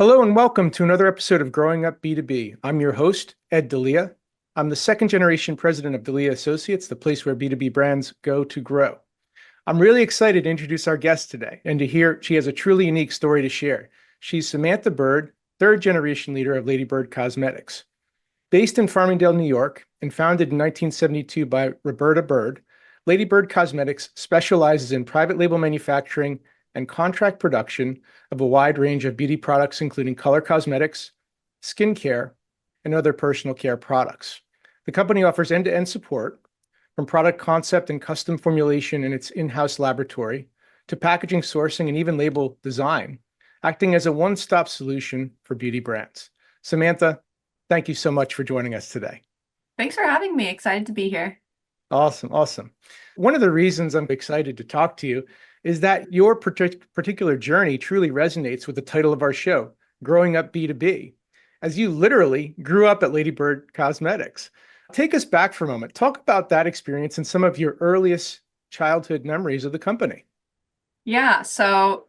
Hello and welcome to another episode of Growing Up B2B. I'm your host, Ed Delia. I'm the second generation president of Delia Associates, the place where B2B brands go to grow. I'm really excited to introduce our guest today and to hear she has a truly unique story to share. She's Samantha Burd, third generation leader of Lady Burd Cosmetics. Based in Farmingdale, New York, and founded in 1972 by Roberta Byrd, Lady Burd Cosmetics specializes in private label manufacturing and contract production of a wide range of beauty products, including color cosmetics, skincare, and other personal care products. The company offers end-to-end support from product concept and custom formulation in its in-house laboratory to packaging, sourcing, and even label design, acting as a one-stop solution for beauty brands. Samantha, thank you so much for joining us today. Thanks for having me. Excited to be here. Awesome. One of the reasons I'm excited to talk to you is that your particular journey truly resonates with the title of our show, Growing Up B2B, as you literally grew up at Lady Burd Cosmetics. Take us back for a moment. Talk about that experience and some of your earliest childhood memories of the company. Yeah, so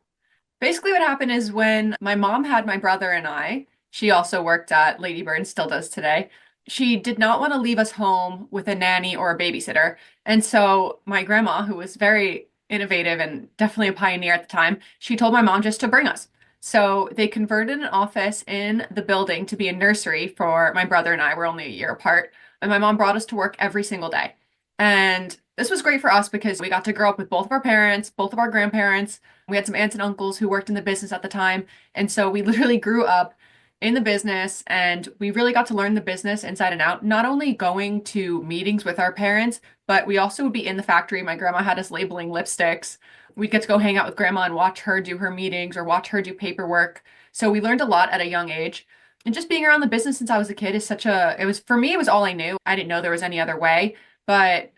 basically what happened is when my mom had my brother and I, she also worked at Lady Burd and still does today. She did not want to leave us home with a nanny or a babysitter. And so my grandma, who was very innovative and definitely a pioneer at the time, she told my mom just to bring us. So they converted an office in the building to be a nursery for my brother and I. We're only a year apart. And my mom brought us to work every single day. And this was great for us because we got to grow up with both of our parents, both of our grandparents. We had some aunts and uncles who worked in the business at the time. And so we literally grew up in the business and we really got to learn the business inside and out, not only going to meetings with our parents, but we also would be in the factory. My grandma had us labeling lipsticks. We'd get to go hang out with grandma and watch her do her meetings or watch her do paperwork. So we learned a lot at a young age. And just being around the business since I was a kid is for me, it was all I knew. I didn't know there was any other way. But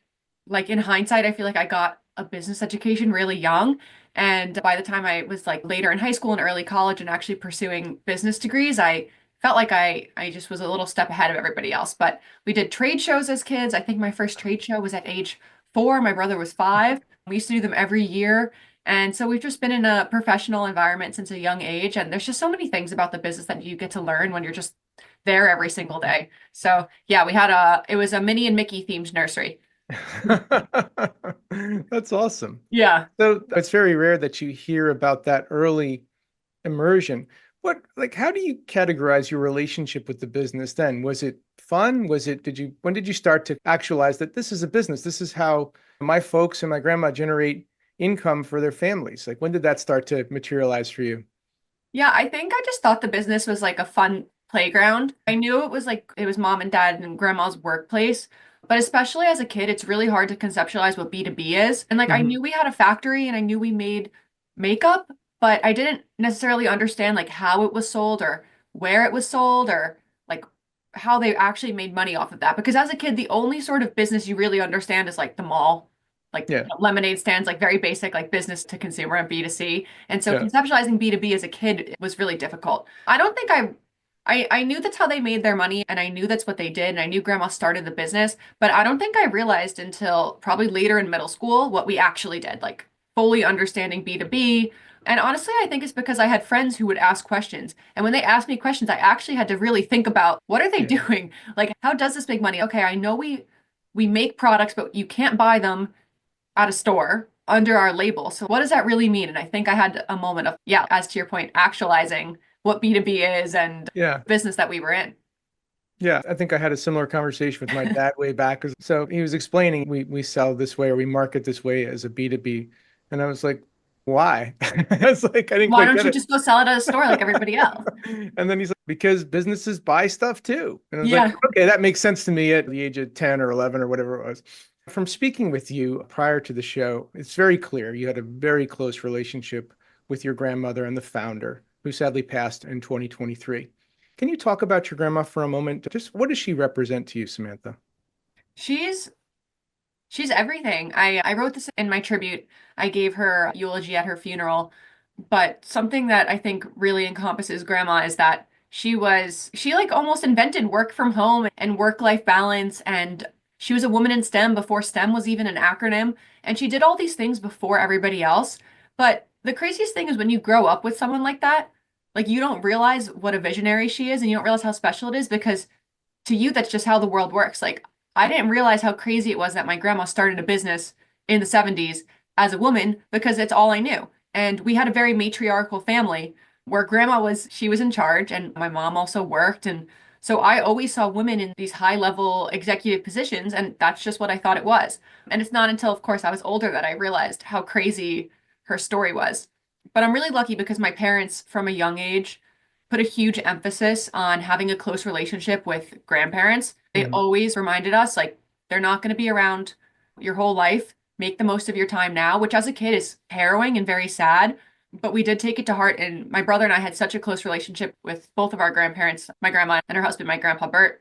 like in hindsight, I feel like I got a business education really young. And by the time I was like later in high school and early college and actually pursuing business degrees, I felt like I just was a little step ahead of everybody else. But we did trade shows as kids. I think my first trade show was at age 4. My brother was 5. We used to do them every year. And so we've just been in a professional environment since a young age. And there's just so many things about the business that you get to learn when you're just there every single day. So yeah, it was a Minnie and Mickey themed nursery. That's awesome. Yeah. So it's very rare that you hear about that early immersion. How do you categorize your relationship with the business then? Was it fun? When did you start to actualize that this is a business? This is how my folks and my grandma generate income for their families. Like, when did that start to materialize for you? Yeah, I think I just thought the business was like a fun playground. I knew it was mom and dad and grandma's workplace, but especially as a kid, it's really hard to conceptualize what B2B is. And like I Mhm. knew we had a factory and I knew we made makeup, but I didn't necessarily understand like how it was sold or where it was sold or like how they actually made money off of that. Because as a kid, the only sort of business you really understand is like the mall, like Yeah, lemonade stands, like very basic, like business to consumer and B2C. And so yeah, conceptualizing B2B as a kid was really difficult. I don't think I knew that's how they made their money and I knew that's what they did and I knew grandma started the business, but I don't think I realized until probably later in middle school what we actually did, like fully understanding B2B. And honestly, I think it's because I had friends who would ask questions. And when they asked me questions, I actually had to really think about what are they yeah. doing? Like, how does this make money? Okay, I know we make products, but you can't buy them at a store under our label. So what does that really mean? And I think I had a moment of, yeah, as to your point, actualizing what B2B is and Yeah. business that we were in. Yeah, I think I had a similar conversation with my dad way back. So he was explaining we sell this way or we market this way as a B2B. And I was like, why? It's like I didn't Why quite don't get you it. just go sell it at a store like everybody else? And then he's like, because businesses buy stuff too. And I was like, Yeah. okay, that makes sense to me at the age of 10 or 11 or whatever it was. From speaking with you prior to the show, it's very clear you had a very close relationship with your grandmother and the founder, who sadly passed in 2023. Can you talk about your grandma for a moment? Just what does she represent to you, Samantha? She's she's everything. I wrote this in my tribute. I gave her eulogy at her funeral, but something that I think really encompasses grandma is that she like almost invented work from home and work-life balance and she was a woman in STEM before STEM was even an acronym and she did all these things before everybody else. But the craziest thing is when you grow up with someone like that, like you don't realize what a visionary she is and you don't realize how special it is because to you, that's just how the world works. Like, I didn't realize how crazy it was that my grandma started a business in the 70s as a woman because it's all I knew. And we had a very matriarchal family where she was in charge and my mom also worked. And so I always saw women in these high level executive positions, and that's just what I thought it was. And it's not until, of course, I was older that I realized how crazy her story was. But I'm really lucky because my parents, from a young age, put a huge emphasis on having a close relationship with grandparents. They Mhm. always reminded us, like, they're not going to be around your whole life. Make the most of your time now, which as a kid is harrowing and very sad. But we did take it to heart. And my brother and I had such a close relationship with both of our grandparents, my grandma and her husband, my grandpa Bert.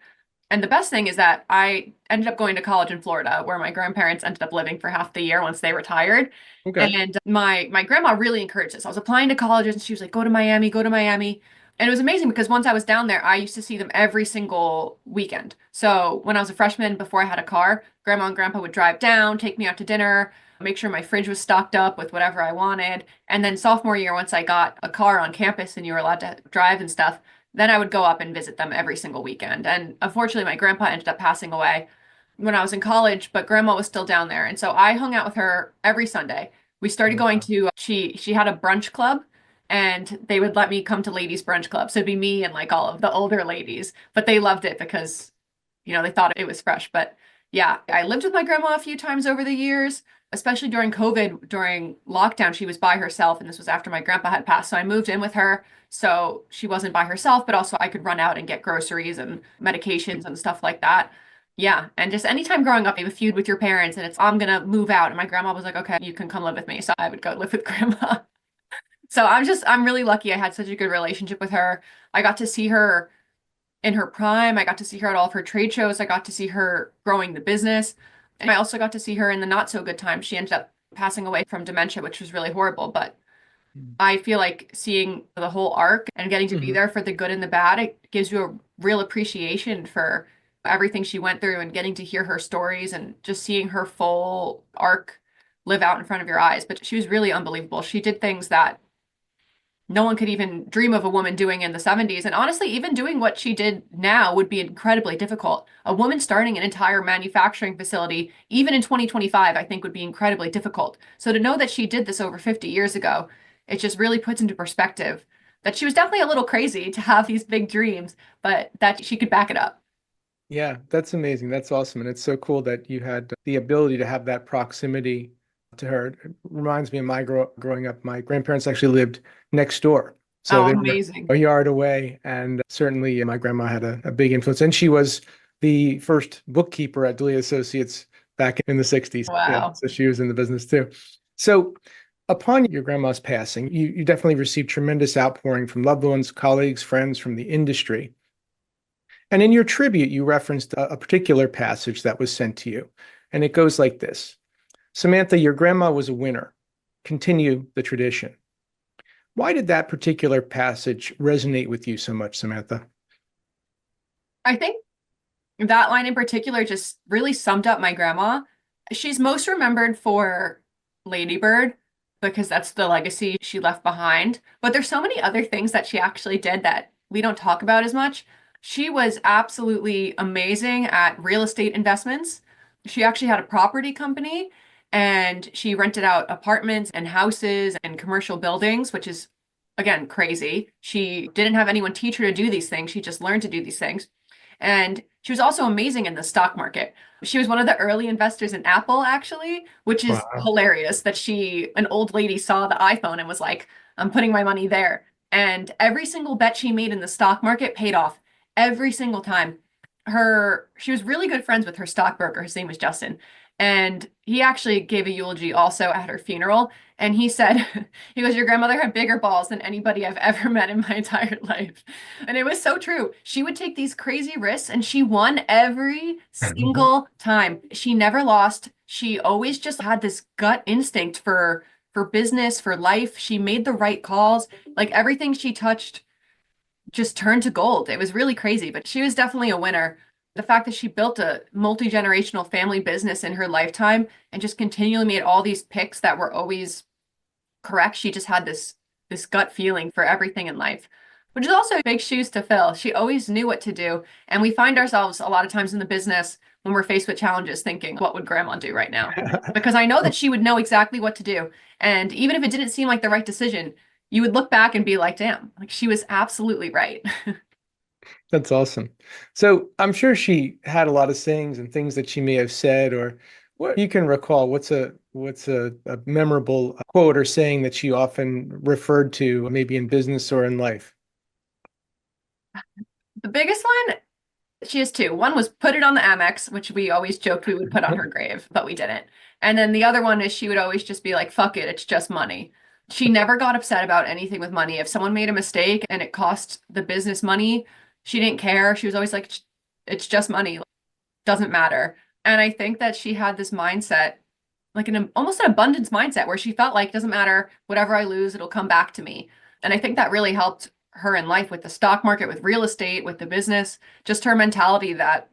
And the best thing is that I ended up going to college in Florida, where my grandparents ended up living for half the year once they retired. Okay. And my grandma really encouraged us. I was applying to colleges and she was like, go to Miami, go to Miami. And it was amazing because once I was down there, I used to see them every single weekend. So when I was a freshman, before I had a car, grandma and grandpa would drive down, take me out to dinner, make sure my fridge was stocked up with whatever I wanted. And then sophomore year, once I got a car on campus and you were allowed to drive and stuff, then I would go up and visit them every single weekend. And unfortunately, my grandpa ended up passing away when I was in college, but grandma was still down there. And so I hung out with her every Sunday. We started going Wow. to she had a brunch club and they would let me come to ladies brunch club. So it'd be me and like all of the older ladies, but they loved it because they thought it was fresh. But yeah, I lived with my grandma a few times over the years, especially during COVID, during lockdown, she was by herself and this was after my grandpa had passed. So I moved in with her so she wasn't by herself, but also I could run out and get groceries and medications and stuff like that. Yeah, and just anytime growing up, you have a feud with your parents and it's, I'm gonna move out. And my grandma was like, okay, you can come live with me. So I would go live with grandma. So I'm really lucky I had such a good relationship with her. I got to see her in her prime. I got to see her at all of her trade shows. I got to see her growing the business. And I also got to see her in the not so good times. She ended up passing away from dementia, which was really horrible. But I feel like seeing the whole arc and getting to be Mhm. there for the good and the bad, it gives you a real appreciation for everything she went through and getting to hear her stories and just seeing her full arc live out in front of your eyes. But she was really unbelievable. She did things that no one could even dream of a woman doing in the 70s. And honestly, even doing what she did now would be incredibly difficult. A woman starting an entire manufacturing facility, even in 2025, I think would be incredibly difficult. So to know that she did this over 50 years ago, it just really puts into perspective that she was definitely a little crazy to have these big dreams, but that she could back it up. Yeah, that's amazing. That's awesome. And it's so cool that you had the ability to have that proximity to her. It reminds me of my growing up. My grandparents actually lived next door. So Oh, they were amazing. a yard away. And certainly my grandma had a big influence. And she was the first bookkeeper at Delia Associates back in the 60s. Yeah, Wow. so she was in the business too. So upon your grandma's passing, you definitely received tremendous outpouring from loved ones, colleagues, friends from the industry. And in your tribute, you referenced a particular passage that was sent to you. And it goes like this: Samantha, your grandma was a winner. Continue the tradition. Why did that particular passage resonate with you so much, Samantha? I think that line in particular just really summed up my grandma. She's most remembered for Lady Burd because that's the legacy she left behind. But there's so many other things that she actually did that we don't talk about as much. She was absolutely amazing at real estate investments. She actually had a property company and she rented out apartments and houses and commercial buildings, which is, again, crazy. She didn't have anyone teach her to do these things. She just learned to do these things. And she was also amazing in the stock market. She was one of the early investors in Apple, actually, which is Wow. hilarious that an old lady saw the iPhone and was like, I'm putting my money there. And every single bet she made in the stock market paid off every single time. She was really good friends with her stockbroker. His name was Justin. And he actually gave a eulogy also at her funeral. And he said, he goes, your grandmother had bigger balls than anybody I've ever met in my entire life. And it was so true. She would take these crazy risks and she won every single time. She never lost. She always just had this gut instinct for business, for life. She made the right calls. Like everything she touched just turned to gold. It was really crazy, but she was definitely a winner. The fact that she built a multi-generational family business in her lifetime and just continually made all these picks that were always correct. She just had this gut feeling for everything in life. which is also big shoes to fill. She always knew what to do. And we find ourselves a lot of times in the business when we're faced with challenges thinking, what would grandma do right now? Because I know that she would know exactly what to do. And even if it didn't seem like the right decision, you would look back and be like, damn, like she was absolutely right. That's awesome. So I'm sure she had a lot of sayings and things that she may have said, or what you can recall. What's a memorable quote or saying that she often referred to, maybe in business or in life? The biggest one, she has two. One was put it on the Amex, which we always joked we would put on her grave, but we didn't. And then the other one is she would always just be like, fuck it, it's just money. She never got upset about anything with money. If someone made a mistake and it cost the business money, she didn't care. She was always like, it's just money, doesn't matter. And I think that she had this mindset, like almost an abundance mindset, where she felt like, doesn't matter, whatever I lose, it'll come back to me. And I think that really helped her in life with the stock market, with real estate, with the business, just her mentality that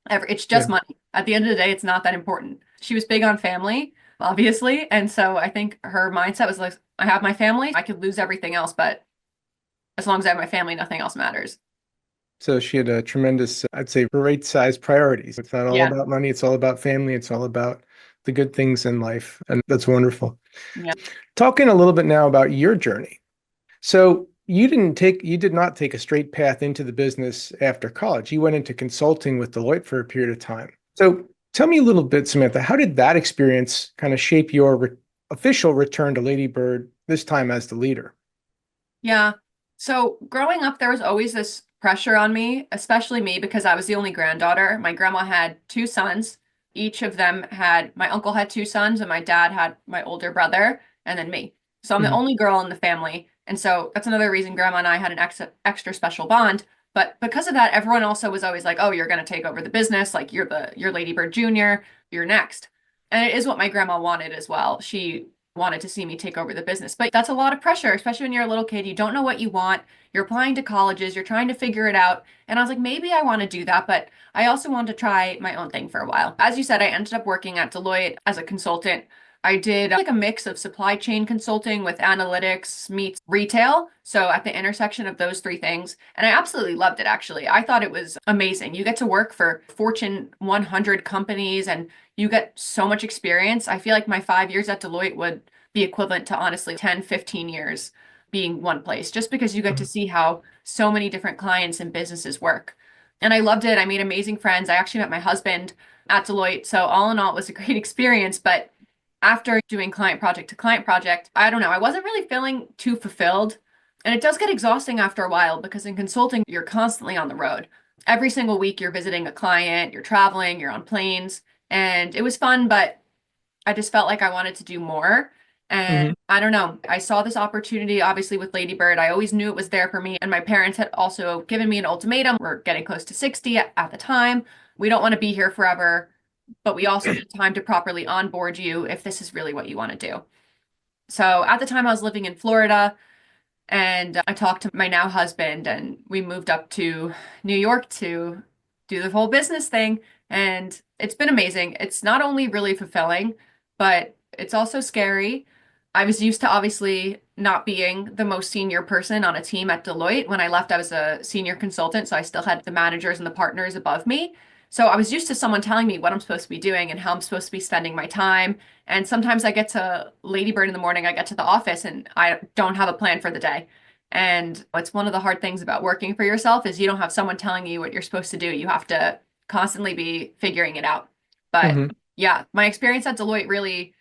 it's Yeah. just money. At the end of the day, it's not that important. She was big on family, obviously. And so I think her mindset was like, I have my family, I could lose everything else, but as long as I have my family, nothing else matters. So she had a tremendous, I'd say, right size priorities. It's not all Yeah. about money. It's all about family. It's all about the good things in life. And that's wonderful. Yeah. Talking a little bit now about your journey. So you did not take a straight path into the business after college. You went into consulting with Deloitte for a period of time. So tell me a little bit, Samantha, how did that experience kind of shape your official return to Lady Burd, this time as the leader? Yeah. So growing up, there was always this pressure on me, especially me, because I was the only granddaughter. My grandma had two sons. Each of them had, my uncle had two sons, and my dad had my older brother, and then me. So I'm the Mhm. only girl in the family. And so that's another reason grandma and I had an extra special bond. But because of that, everyone also was always like, oh, you're going to take over the business. Like you're Lady Bird Jr., you're next. And it is what my grandma wanted as well. She wanted to see me take over the business. But that's a lot of pressure, especially when you're a little kid. You don't know what you want. You're applying to colleges, you're trying to figure it out. And I was like, maybe I want to do that, but I also wanted to try my own thing for a while. As you said, I ended up working at Deloitte as a consultant. I did like a mix of supply chain consulting with analytics meets retail. So at the intersection of those three things. And I absolutely loved it, actually. I thought it was amazing. You get to work for Fortune 100 companies and you get so much experience. I feel like my 5 years at Deloitte would be equivalent to honestly 10, 15 years being one place, just because you get to see how so many different clients and businesses work. And I loved it. I made amazing friends. I actually met my husband at Deloitte. So all in all, it was a great experience. But after doing client project to client project, I don't know, I wasn't really feeling too fulfilled. And it does get exhausting after a while because in consulting, you're constantly on the road. Every single week, you're visiting a client, you're traveling, you're on planes. And it was fun, but I just felt like I wanted to do more. And Mhm. I don't know, I saw this opportunity, obviously, with Lady Bird. I always knew it was there for me. And my parents had also given me an ultimatum. We're getting close to 60 at the time. We don't want to be here forever, but we also need time to properly onboard you if this is really what you want to do. So at the time, I was living in Florida. And I talked to my now husband, and we moved up to New York to do the whole business thing. And it's been amazing. It's not only really fulfilling, but it's also scary. I was used to obviously not being the most senior person on a team at Deloitte. When I left, I was a senior consultant, so I still had the managers and the partners above me. So I was used to someone telling me what I'm supposed to be doing and how I'm supposed to be spending my time. And sometimes I get to Lady Bird in the morning, I get to the office and I don't have a plan for the day. And it's one of the hard things about working for yourself is you don't have someone telling you what you're supposed to do. You have to constantly be figuring it out. But Mhm. yeah, my experience at Deloitte really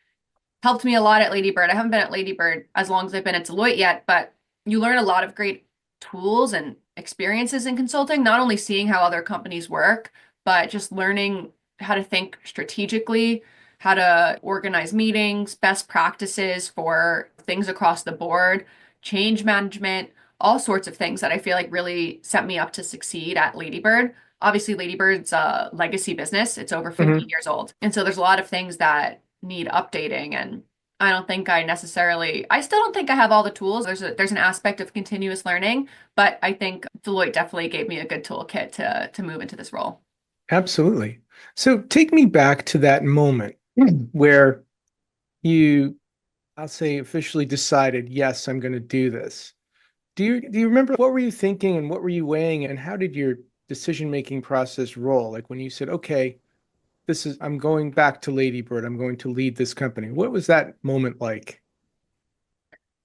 helped me a lot at Lady Bird. I haven't been at Lady Bird as long as I've been at Deloitte yet, but you learn a lot of great tools and experiences in consulting, not only seeing how other companies work, but just learning how to think strategically, how to organize meetings, best practices for things across the board, change management, all sorts of things that I feel like really set me up to succeed at Lady Bird. Obviously, Lady Bird's a legacy business. It's over 50 Mhm. years old. And so there's a lot of things that need updating. And I still don't think I have all the tools. There's an aspect of continuous learning, but I think Deloitte definitely gave me a good toolkit to move into this role. Absolutely. So take me back to that moment where you, I'll say, officially decided, yes, I'm going to do this. Do you remember what were you thinking and what were you weighing and how did your decision-making process roll? Like when you said, okay, I'm going back to Lady Bird, I'm going to lead this company. What was that moment like?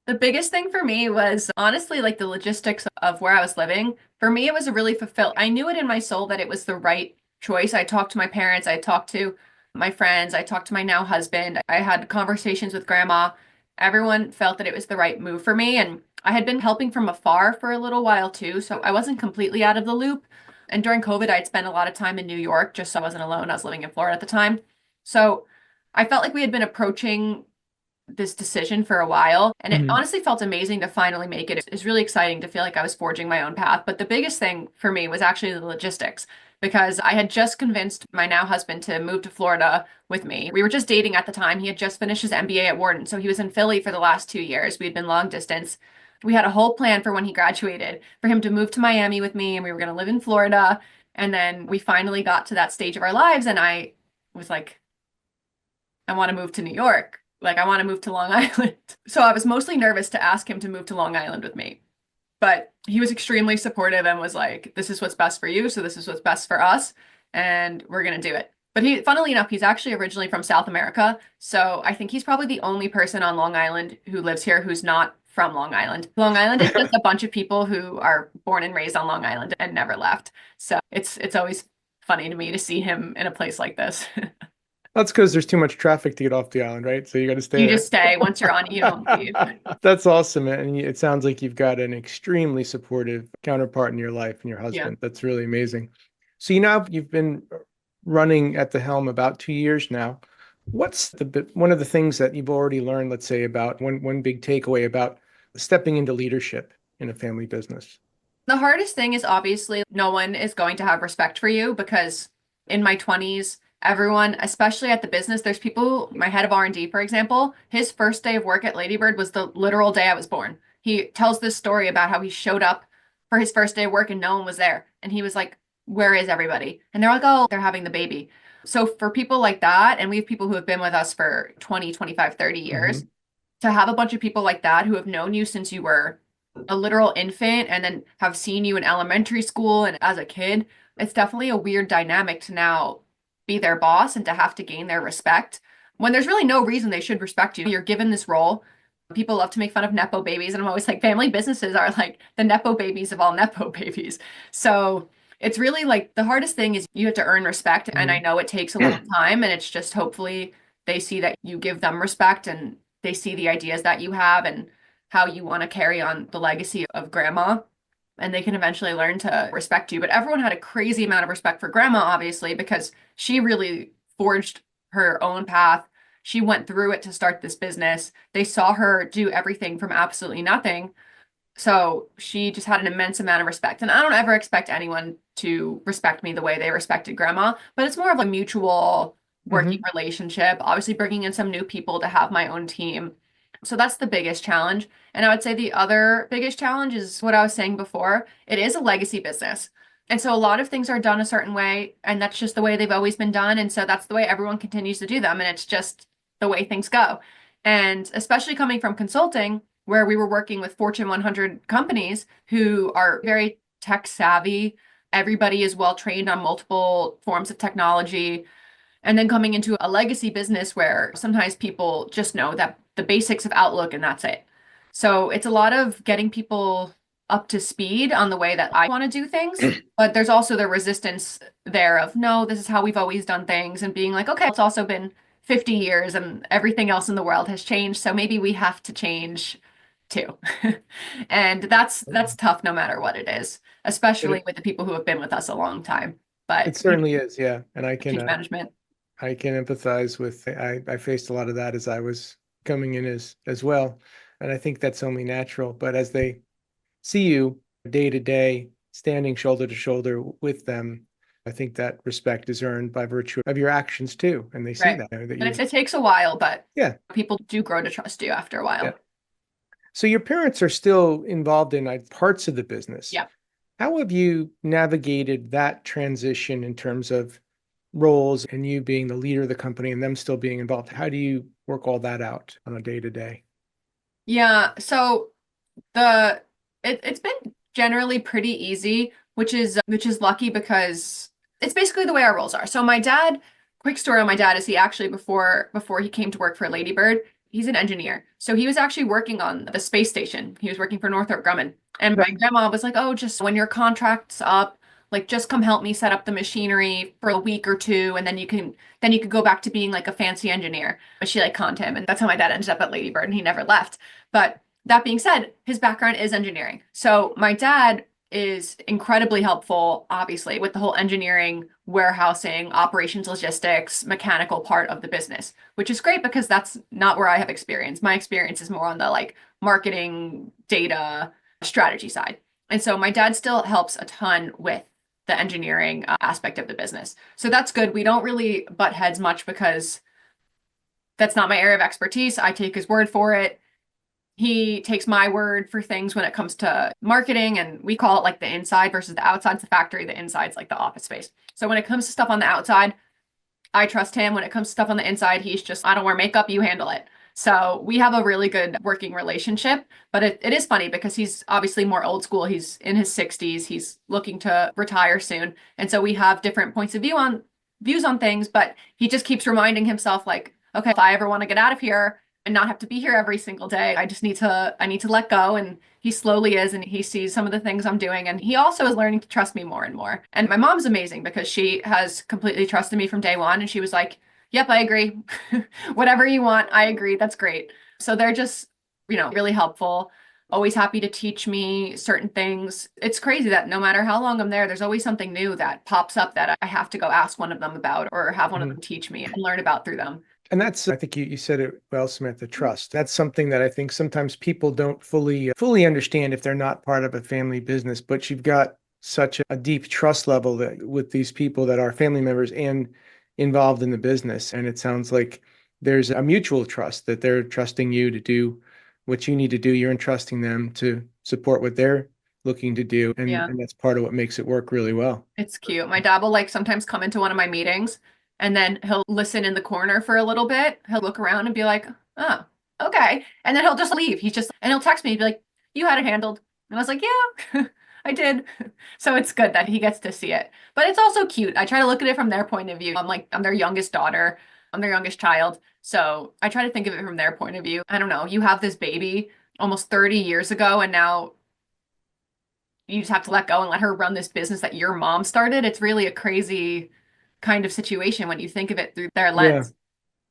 The biggest thing for me was honestly like the logistics of where I was living. For me, it was a really fulfilled. I knew it in my soul that it was the right choice. I talked to my parents, I talked to my friends, I talked to my now husband. I had conversations with grandma. Everyone felt that it was the right move for me. And I had been helping from afar for a little while too, so I wasn't completely out of the loop. And during COVID, I'd spent a lot of time in New York just so I wasn't alone. I was living in Florida at the time. So I felt like we had been approaching this decision for a while. And it Mhm. honestly felt amazing to finally make it. It's really exciting to feel like I was forging my own path. But the biggest thing for me was actually the logistics because I had just convinced my now husband to move to Florida with me. We were just dating at the time. He had just finished his MBA at Wharton. So he was in Philly for the last 2 years. We had been long distance. We had a whole plan for when he graduated for him to move to Miami with me and we were going to live in Florida. And then we finally got to that stage of our lives. And I was like, I want to move to New York. Like, I want to move to Long Island. So I was mostly nervous to ask him to move to Long Island with me. But he was extremely supportive and was like, this is what's best for you. So this is what's best for us. And we're going to do it. But funnily enough, he's actually originally from South America. So I think he's probably the only person on Long Island who lives here who's not from Long Island. Long Island is just a bunch of people who are born and raised on Long Island and never left. So it's always funny to me to see him in a place like this. That's because there's too much traffic to get off the island, right? So you got to stay You just there. stay. Once you're on, you don't leave. That's awesome, man. And it sounds like you've got an extremely supportive counterpart in your life and your Yeah. husband. That's really amazing. So you've been running at the helm about 2 years now. What's one of the things that you've already learned, let's say, about one big takeaway about stepping into leadership in a family business? The hardest thing is obviously no one is going to have respect for you because in my 20s, everyone, especially at the business, there's people, my head of R&D, for example, his first day of work at Lady Bird was the literal day I was born. He tells this story about how he showed up for his first day of work and no one was there. And he was like, where is everybody? And they're like, oh, they're having the baby. So for people like that, and we have people who have been with us for 20, 25, 30 years, Hmm. to have a bunch of people like that who have known you since you were a literal infant and then have seen you in elementary school and as a kid, it's definitely a weird dynamic to now be their boss and to have to gain their respect when there's really no reason they should respect you. You're given this role. People love to make fun of Nepo babies, and I'm always like, family businesses are like the Nepo babies of all Nepo babies. So it's really like the hardest thing is you have to earn respect. And I Hmm. know it takes a long time, and it's just hopefully they see that you give them respect and they see the ideas that you have and how you want to carry on the legacy of grandma and they can eventually learn to respect you. But everyone had a crazy amount of respect for grandma, obviously, because she really forged her own path. She went through it to start this business. They saw her do everything from absolutely nothing. So she just had an immense amount of respect. And I don't ever expect anyone to respect me the way they respected grandma, but it's more of a mutual working Hmm. relationship, obviously bringing in some new people to have my own team. So that's the biggest challenge. And I would say the other biggest challenge is what I was saying before. It is a legacy business. And so a lot of things are done a certain way, and that's just the way they've always been done. And so that's the way everyone continues to do them. And it's just the way things go. And especially coming from consulting, where we were working with Fortune 100 companies who are very tech savvy. Everybody is well trained on multiple forms of technology. And then coming into a legacy business where sometimes people just know that the basics of Outlook and that's it. So it's a lot of getting people up to speed on the way that I want to do things. But there's also the resistance there of, no, this is how we've always done things, and being like, okay, it's also been 50 years and everything else in the world has changed. So maybe we have to change too. And that's tough no matter what it is, especially It, with the people who have been with us a long time. it But certainly is, yeah. And change management. I can empathize with I faced a lot of that as I was coming in as well. And I think that's only natural. But as they see you day to day, standing shoulder to shoulder with them, I think that respect is earned by virtue of your actions too. And they see Right. that And you're, it takes a while, but yeah, people do grow to trust you after a yeah. while. So your parents are still involved in parts of the business. Yeah. How have you navigated that transition in terms of roles and you being the leader of the company and them still being involved? How do you work all that out on a day to day? Yeah. So the It's been generally pretty easy, which is lucky because it's basically the way our roles are. So my dad, quick story on my dad is he actually before he came to work for Lady Burd, he's an engineer. So he was actually working on the space station. He was working for Northrop Grumman. And my grandma was like, "Oh, just when your contract's up, like just come help me set up the machinery for a week or two, and then you could go back to being like a fancy engineer." But she like conned him, and that's how my dad ended up at Lady Burd, and he never left. But that being said, his background is engineering. So my dad is incredibly helpful, obviously, with the whole engineering, warehousing, operations, logistics, mechanical part of the business, which is great because that's not where I have experience. My experience is more on the like marketing, data, strategy side. And so my dad still helps a ton with the engineering aspect of the business. So that's good. We don't really butt heads much because that's not my area of expertise. I take his word for it. He takes my word for things when it comes to marketing, and we call it like the inside versus the outside. It's the factory, the inside's like the office space. So when it comes to stuff on the outside, I trust him. When it comes to stuff on the inside, he's just, I don't wear makeup, you handle it. So we have a really good working relationship, but it is funny because he's obviously more old school. He's in his 60s. He's looking to retire soon. And so we have different points of views on things, but he just keeps reminding himself like, okay, if I ever want to get out of here and not have to be here every single day, I need to let go. And he slowly is, and he sees some of the things I'm doing. And he also is learning to trust me more and more. And my mom's amazing because she has completely trusted me from day one. And she was like, "Yep, I agree. Whatever you want, I agree. That's great." So they're just, really helpful. Always happy to teach me certain things. It's crazy that no matter how long I'm there, there's always something new that pops up that I have to go ask one of them about or have one of them teach me and learn about through them. And that's, I think you said it well, Samantha, trust. That's something that I think sometimes people don't fully understand if they're not part of a family business, but you've got such a deep trust level that with these people that are family members and involved in the business. And it sounds like there's a mutual trust that they're trusting you to do what you need to do. You're entrusting them to support what they're looking to do. Yeah. And that's part of what makes it work really well. It's cute. My dad will like sometimes come into one of my meetings and then he'll listen in the corner for a little bit. He'll look around and be like, "Oh, okay." And then he'll just leave. And he'll text me and be like, "You had it handled." And I was like, "Yeah, I did." So it's good that he gets to see it. But it's also cute. I try to look at it from their point of view. I'm their youngest daughter. I'm their youngest child. So I try to think of it from their point of view. I don't know. You have this baby almost 30 years ago, and now you just have to let go and let her run this business that your mom started. It's really a crazy kind of situation when you think of it through their Yeah. lens.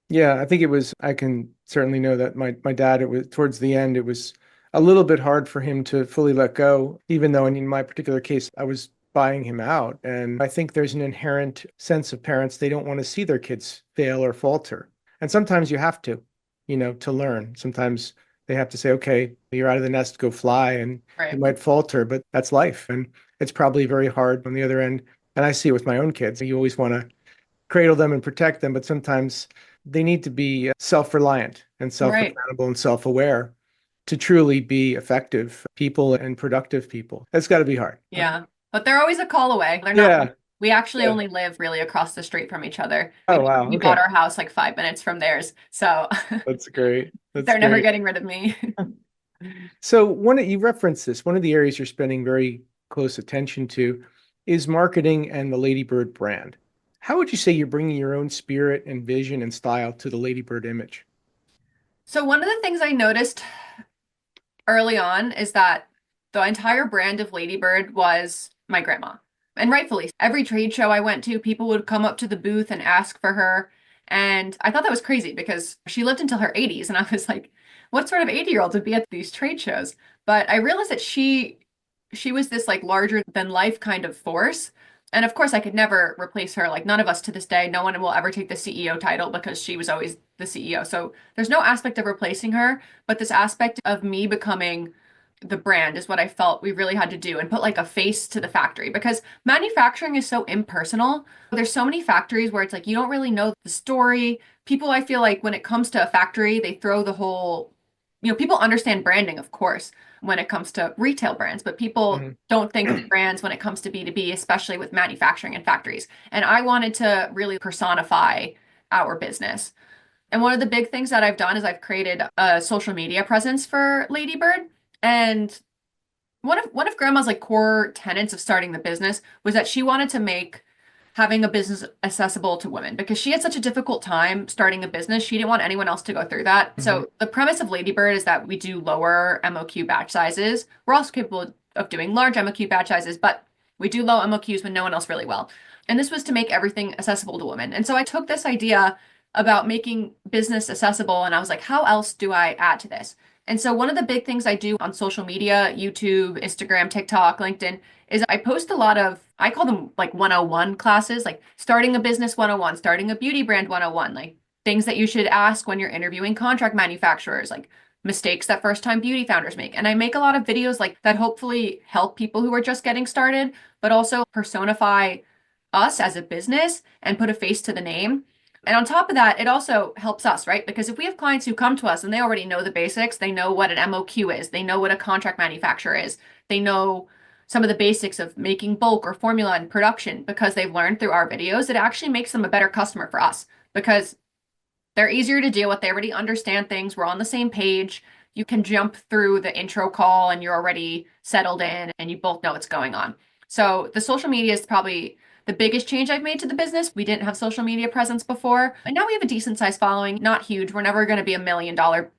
Yeah, I think I can certainly know that my dad, it was towards the end, it was a little bit hard for him to fully let go, even though in my particular case, I was buying him out. And I think there's an inherent sense of parents, they don't want to see their kids fail or falter. And sometimes you have to, to learn. Sometimes they have to say, okay, you're out of the nest, go fly, and you Right. might falter, but that's life. And it's probably very hard on the other end. And I see it with my own kids. You always want to cradle them and protect them, but sometimes they need to be self-reliant and Right. self-accountable and self-aware to truly be effective people and productive people. That's got to be hard. Yeah. But they're always a call away. They're not, Yeah. we actually Yeah. only live really across the street from each other. Oh, wow. We bought Okay. our house like 5 minutes from theirs. So That's great. That's they're never great. getting rid of me. So you referenced this, one of the areas you're spending very close attention to is marketing and the Lady Bird brand. How would you say you're bringing your own spirit and vision and style to the Lady Bird image? So one of the things I noticed early on is that the entire brand of Lady Burd was my grandma. And rightfully, every trade show I went to, people would come up to the booth and ask for her. And I thought that was crazy because she lived until her 80s. And I was like, what sort of 80-year-olds would be at these trade shows? But I realized that she was this like larger than life kind of force. And of course, I could never replace her. Like none of us to this day, no one will ever take the CEO title because she was always the CEO. So there's no aspect of replacing her, but this aspect of me becoming the brand is what I felt we really had to do and put like a face to the factory because manufacturing is so impersonal. There's so many factories where it's like you don't really know the story. People, I feel like when it comes to a factory, they throw the whole, people understand branding, of course, when it comes to retail brands, but people Mhm. don't think of brands when it comes to B2B, especially with manufacturing and factories. And I wanted to really personify our business. And one of the big things that I've done is I've created a social media presence for Lady Burd. And one of grandma's like core tenets of starting the business was that she wanted to make having a business accessible to women because she had such a difficult time starting a business. She didn't want anyone else to go through that. Mhm. So the premise of Lady Burd is that we do lower MOQ batch sizes. We're also capable of doing large MOQ batch sizes, but we do low MOQs when no one else really will. And this was to make everything accessible to women. And so I took this idea about making business accessible and I was like, how else do I add to this? And so one of the big things I do on social media, YouTube, Instagram, TikTok, LinkedIn, is I post a lot of, I call them like 101 classes, like starting a business 101, starting a beauty brand 101, like things that you should ask when you're interviewing contract manufacturers, like mistakes that first time beauty founders make. And I make a lot of videos like that hopefully help people who are just getting started, but also personify us as a business and put a face to the name. And on top of that, it also helps us, right? Because if we have clients who come to us and they already know the basics, they know what an MOQ is, they know what a contract manufacturer is, they know some of the basics of making bulk or formula and production because they've learned through our videos, it actually makes them a better customer for us because they're easier to deal with. They already understand things. We're on the same page. You can jump through the intro call and you're already settled in and you both know what's going on. So the social media is probably the biggest change I've made to the business. We didn't have social media presence before, and now we have a decent sized following. Not huge. We're never going to be a million Dollar.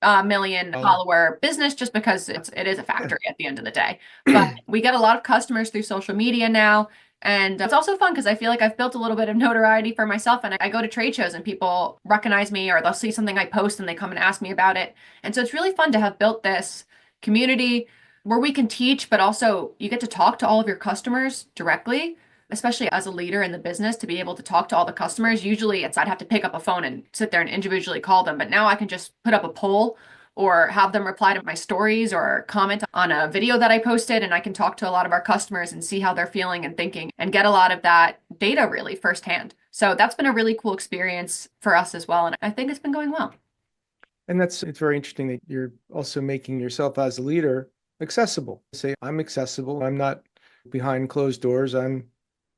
follower business just because it is a factory at the end of the day. But we get a lot of customers through social media now. And it's also fun because I feel like I've built a little bit of notoriety for myself and I go to trade shows and people recognize me or they'll see something I post and they come and ask me about it. And so it's really fun to have built this community where we can teach, but also you get to talk to all of your customers directly, especially as a leader in the business to be able to talk to all the customers. Usually I'd have to pick up a phone and sit there and individually call them, but now I can just put up a poll or have them reply to my stories or comment on a video that I posted and I can talk to a lot of our customers and see how they're feeling and thinking and get a lot of that data really firsthand. So that's been a really cool experience for us as well. And I think it's been going well. And it's very interesting that you're also making yourself as a leader accessible. Say, I'm accessible. I'm not behind closed doors. I'm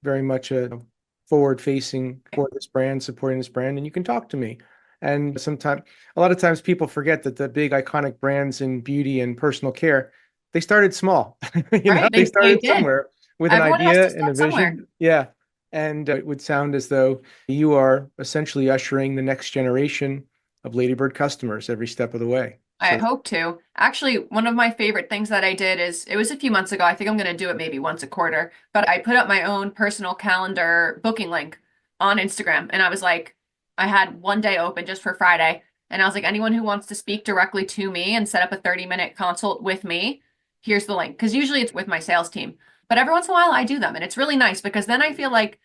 very much a forward facing for this brand, supporting this brand, and you can talk to me. And a lot of times people forget that the big iconic brands in beauty and personal care, they started small. Right. They They started did. somewhere with an Everyone has to idea and a start somewhere. vision. Yeah. And it would sound as though you are essentially ushering the next generation of Lady Bird customers every step of the way. I So, hope to. Actually, one of my favorite things that I did is it was a few months ago. I think I'm going to do it maybe once a quarter, but I put up my own personal calendar booking link on Instagram. And I was like, I had one day open just for Friday. And I was like, anyone who wants to speak directly to me and set up a 30-minute consult with me, here's the link. Because usually it's with my sales team. But every once in a while I do them. And it's really nice because then I feel like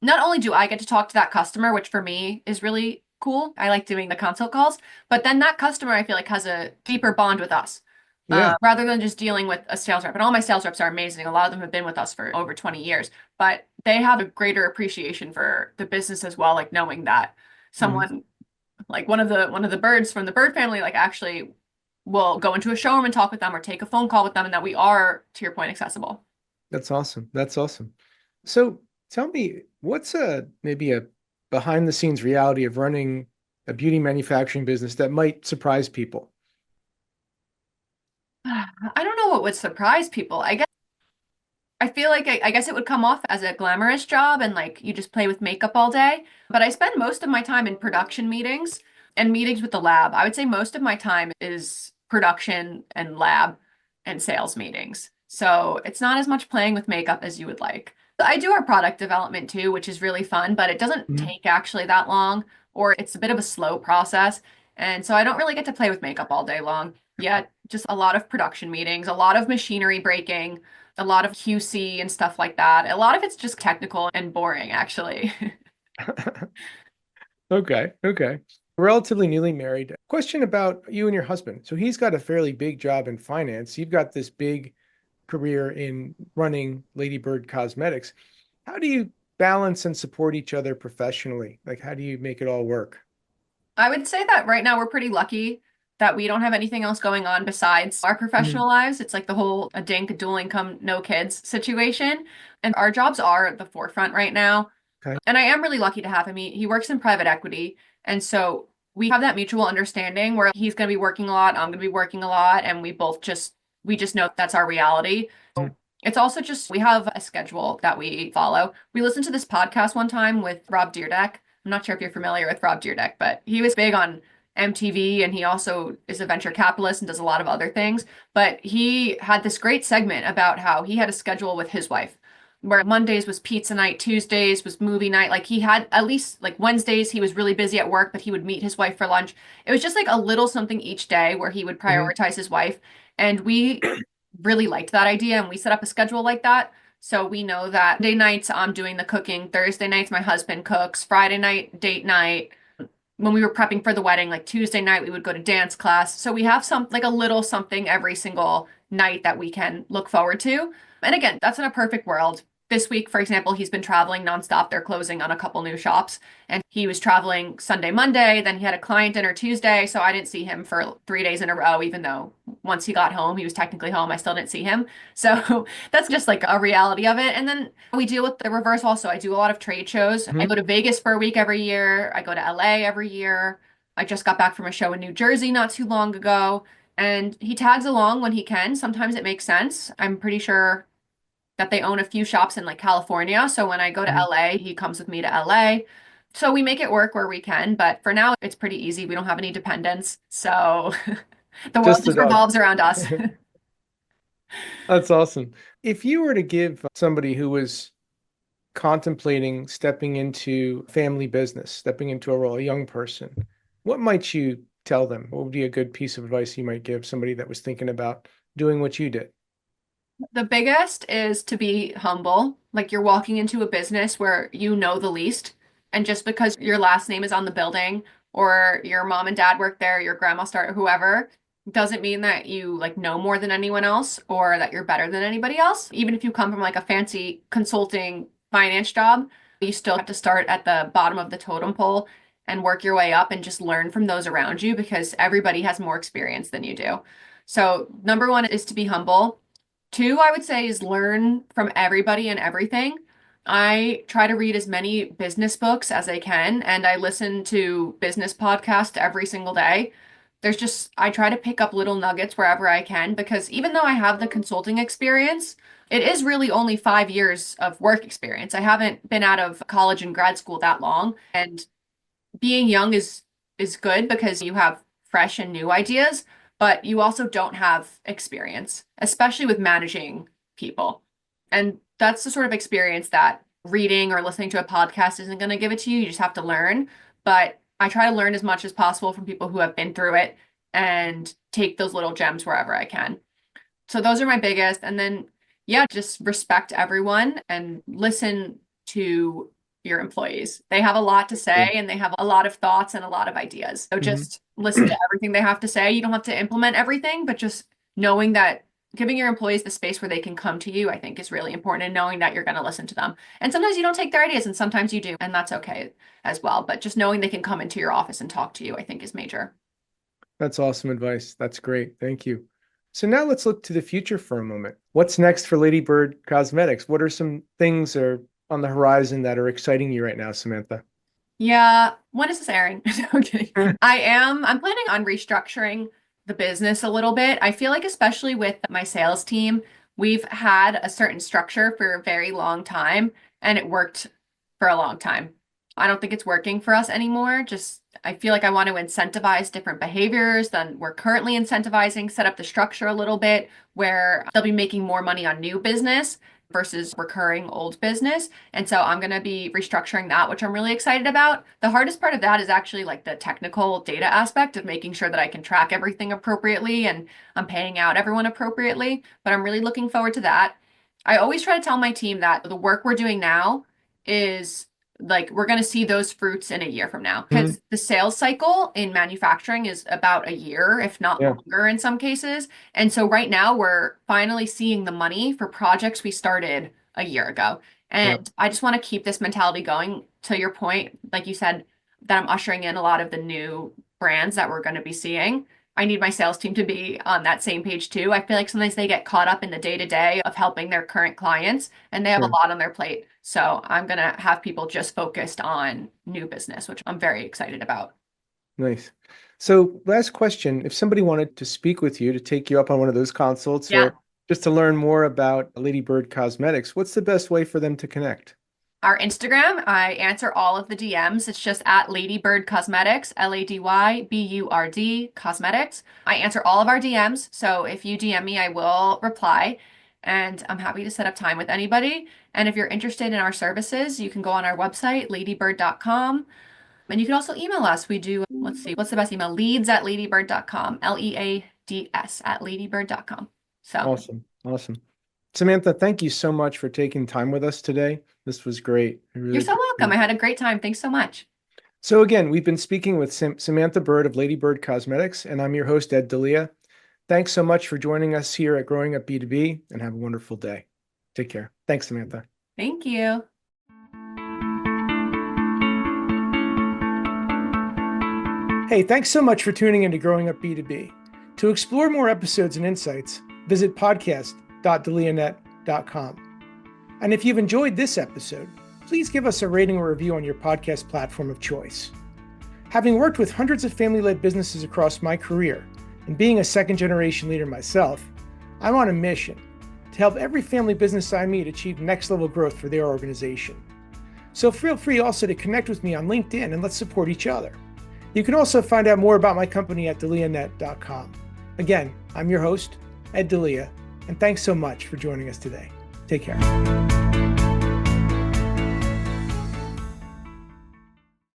not only do I get to talk to that customer, which for me is really cool. I like doing the consult calls, but then that customer I feel like has a deeper bond with us yeah, rather than just dealing with a sales rep. And all my sales reps are amazing. A lot of them have been with us for over 20 years, but they have a greater appreciation for the business as well, like knowing that mhm, someone like one of the birds from the bird family like actually will go into a showroom and talk with them or take a phone call with them and that we are, to your point, accessible. that's awesome. That's awesome. So tell me, what's maybe a behind the scenes reality of running a beauty manufacturing business that might surprise people? I don't know what would surprise people. I feel like I guess it would come off as a glamorous job and like you just play with makeup all day. But I spend most of my time in production meetings and meetings with the lab. I would say most of my time is production and lab and sales meetings. So it's not as much playing with makeup as you would like. I do our product development too, which is really fun, but it doesn't Mhm. take actually that long, or it's a bit of a slow process. And so I don't really get to play with makeup all day long. Yeah, just a lot of production meetings, a lot of machinery breaking, a lot of QC and stuff like that. A lot of it's just technical and boring, actually. Okay, okay. Relatively newly married. Question about you and your husband. So he's got a fairly big job in finance. You've got this big career in running Lady Bird Cosmetics. How do you balance and support each other professionally? Like, how do you make it all work? I would say that right now we're pretty lucky that we don't have anything else going on besides our Mhm. professional lives. It's like the whole a dink, dual income, no kids situation. And our jobs are at the forefront right now. Okay. And I am really lucky to have him. He works in private equity. And so we have that mutual understanding where he's going to be working a lot, I'm going to be working a lot, and we both just we just know that's our reality. Mhm. It's also just we have a schedule that we follow. We listened to this podcast one time with Rob Dyrdek. I'm not sure if you're familiar with Rob Dyrdek, but he was big on MTV and he also is a venture capitalist and does a lot of other things. But he had this great segment about how he had a schedule with his wife where Mondays was pizza night, Tuesdays was movie night. Like he had at least like Wednesdays, he was really busy at work, but he would meet his wife for lunch. It was just like a little something each day where he would Mhm. prioritize his wife. And we really liked that idea and we set up a schedule like that. So we know that Monday nights I'm doing the cooking, Thursday nights my husband cooks, Friday night date night. When we were prepping for the wedding, like Tuesday night we would go to dance class. So we have some like a little something every single night that we can look forward to. And again, that's in a perfect world. This week, for example, he's been traveling nonstop. They're closing on a couple new shops. And he was traveling Sunday, Monday, then he had a client dinner Tuesday. So I didn't see him for 3 days in a row, even though once he got home, he was technically home. I still didn't see him. So that's just like a reality of it. And then we deal with the reverse also. I do a lot of trade shows. I go Mhm. to Vegas for a week every year. I go to LA every year. I just got back from a show in New Jersey not too long ago. And he tags along when he can. Sometimes it makes sense. I'm pretty sure that they own a few shops in like California. So when I go to Mhm. LA, he comes with me to LA. So we make it work where we can, but for now it's pretty easy. We don't have any dependents. So the world Just the just dog. revolves around us. That's awesome. If you were to give somebody who was contemplating stepping into family business, stepping into a role, a young person, what might you tell them? What would be a good piece of advice you might give somebody that was thinking about doing what you did? The biggest is to be humble. Like you're walking into a business where you know the least. And just because your last name is on the building or your mom and dad work there, your grandma started, whoever, doesn't mean that you like know more than anyone else or that you're better than anybody else. Even if you come from like a fancy consulting finance job, you still have to start at the bottom of the totem pole and work your way up and just learn from those around you because everybody has more experience than you do. So, number one is to be humble. Two, I would say, is learn from everybody and everything. I try to read as many business books as I can, and I listen to business podcasts every single day. I try to pick up little nuggets wherever I can because even though I have the consulting experience, it is really only 5 years of work experience. I haven't been out of college and grad school that long, and being young is good because you have fresh and new ideas, but you also don't have experience, especially with managing people. And that's the sort of experience that reading or listening to a podcast isn't going to give it to you. You just have to learn. But I try to learn as much as possible from people who have been through it and take those little gems wherever I can. So those are my biggest. And then, yeah, just respect everyone and listen to your employees. They have a lot to say and they have a lot of thoughts and a lot of ideas. So Mhm. just listen to everything they have to say. You don't have to implement everything, but just knowing that giving your employees the space where they can come to you, I think is really important and knowing that you're going to listen to them. And sometimes you don't take their ideas and sometimes you do, and that's okay as well. But just knowing they can come into your office and talk to you, I think is major. That's awesome advice. That's great. Thank you. So now let's look to the future for a moment. What's next for Lady Burd Cosmetics? What are some things are on the horizon that are exciting you right now, Samantha? Yeah, when is this airing? No, I'm kidding. I'm planning on restructuring the business a little bit. I feel like especially with my sales team, we've had a certain structure for a very long time and it worked for a long time. I don't think it's working for us anymore. Just I feel like I want to incentivize different behaviors than we're currently incentivizing, set up the structure a little bit where they'll be making more money on new business versus recurring old business. And so I'm going to be restructuring that, which I'm really excited about. The hardest part of that is actually like the technical data aspect of making sure that I can track everything appropriately and I'm paying out everyone appropriately. But I'm really looking forward to that. I always try to tell my team that the work we're doing now is like we're going to see those fruits in a year from now Mhm. because the sales cycle in manufacturing is about a year, if not Yeah, longer in some cases. And so right now we're finally seeing the money for projects we started a year ago. yeah. And I just want to keep this mentality going to your point, like you said, that I'm ushering in a lot of the new brands that we're going to be seeing. I need my sales team to be on that same page too. I feel like sometimes they get caught up in the day to day of helping their current clients and they have a Sure. lot on their plate. So I'm going to have people just focused on new business, which I'm very excited about. Nice. So last question, if somebody wanted to speak with you, to take you up on one of those consults, Yeah. or just to learn more about Lady Burd Cosmetics, what's the best way for them to connect? Our Instagram, I answer all of the DMs. It's just at Lady Burd Cosmetics, LadyBurd Cosmetics. I answer all of our DMs. So if you DM me, I will reply. And I'm happy to set up time with anybody. And if you're interested in our services, you can go on our website, ladybird.com. And you can also email us. We do, let's see, what's the best email? leads@ladybird.com, LEADS at ladybird.com. So Awesome. Awesome. Samantha, thank you so much for taking time with us today. This was great. I really you're so appreciate welcome. it. I had a great time. Thanks so much. So again, we've been speaking with Samantha Burd of Lady Burd Cosmetics, and I'm your host, Ed Delia. Thanks so much for joining us here at Growing Up B2B, and have a wonderful day. Take care. Thanks, Samantha. Thank you. Hey, thanks so much for tuning into Growing Up B2B. To explore more episodes and insights, visit podcast.delianet.com. And if you've enjoyed this episode, please give us a rating or review on your podcast platform of choice. Having worked with hundreds of family-led businesses across my career, and being a second-generation leader myself, I'm on a mission to help every family business I meet achieve next-level growth for their organization. So feel free also to connect with me on LinkedIn, and let's support each other. You can also find out more about my company at delianet.com. Again, I'm your host, Ed Delia, and thanks so much for joining us today. Take care.